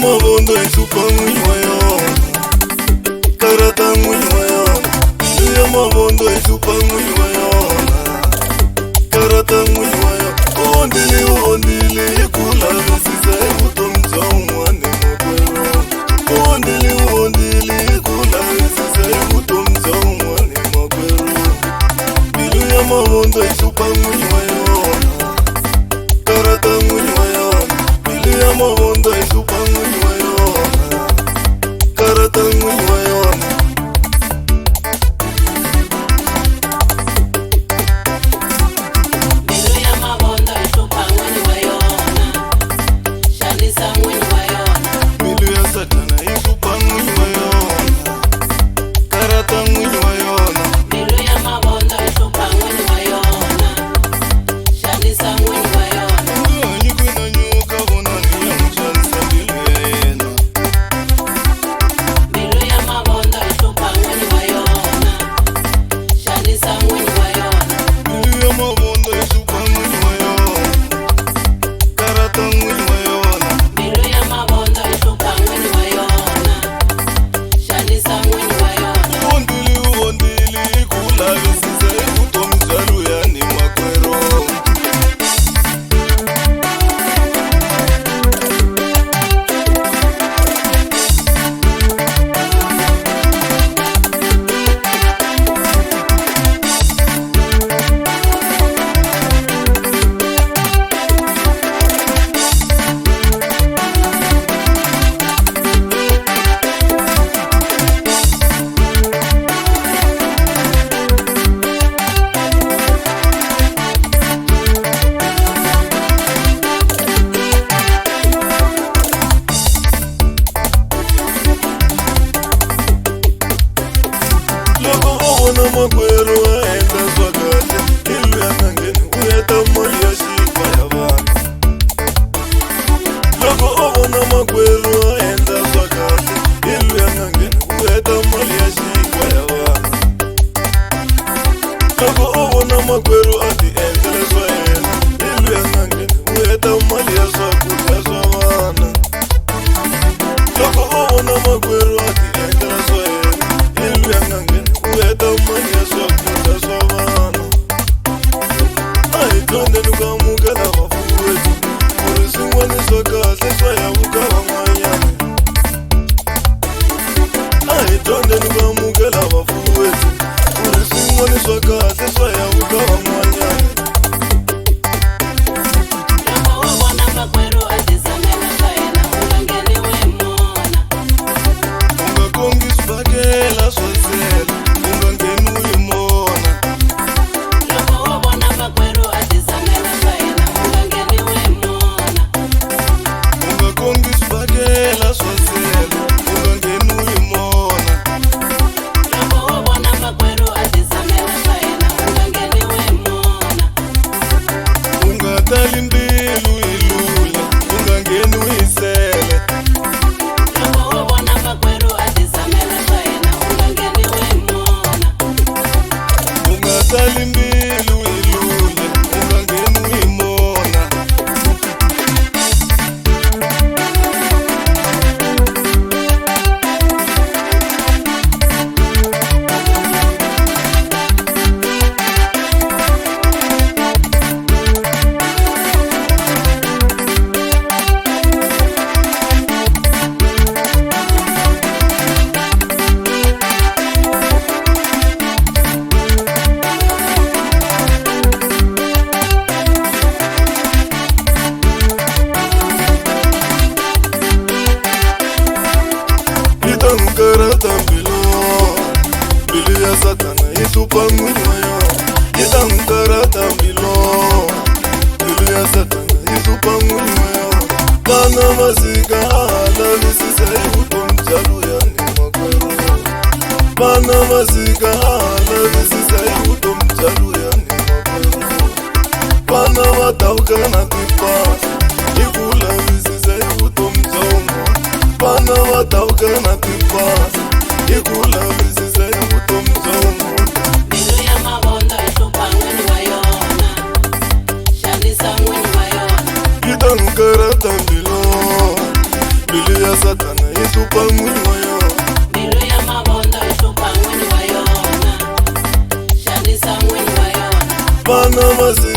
mavondo isupa mwinyi wa yona, karata mwinyi wa yona. Bilu ya mavondo isupa mwinyi wa yona, karata mwinyi wa yona. Ondili ikula visisa ikutomja umwane makwero. Ondili ikula visisa ikutomja umwane makwero. Bilu ya mavondo isupa mwinyi wa yona, karata mwinyi wa yona. Bilu ya mavondo isupa mwinyi wa yona, karata mwinyi wa yona. Makwero aenda swagate, ilu ya ngangeni uyeta mali ya shifa ya vana. Loko ovona makwero aenda swagate, ilu ya ngangeni uyeta mali ya shifa ya vana. Loko ovona makwero ati endele swahela, ilu ya ngangeni uyeta mali ya swakudya swa vana. Loko ovona makwero ati endele swahela, ilu ya ngangeni uyeta mali ya swakudya swa vana. Ahidyondzeni ku amukela vafuwi wetu, ku ri swin'wana swa kahle swa yavuka van'wanyana. Ahidyondzeni ku amukela vafuwi wetu, ku ri swin'wana swa kahle swa yavuka van'wanyana. Unga kongi swibakela swa ntsena, unga ngheni u yi mona. Unga kongi swibakela swa ntsena, unga ngheni u yi mona. Unga tali mbilu yi lula, unga ngheni u yi sele. Unga tali mbilu yi lula, unga ngheni u yi mona. Karata bilu ya satana isupa mwinyi wa yona. Ita karata bilu ya satana isupa mwinyi wa yona. Vana vasika ahala visisa ikutomja luya ni makwero. Vana vasika ahala visisa ikutomja luya ni makwero. Vana vatauka na tipasa, ikula visisa ikutomja umwa. Vana vatauka na tipasa, ikula visisa ikutomja umwa. Bilu ya mavondo isupa mwinyi wa yona, shandisa mwinyi wa yona. Ita karata Mbilu ya satana itupa mwini wa yona. Mbilu ya mabondo itupa mwini wa yona. Shandisa mwini wa yona. Bana mazi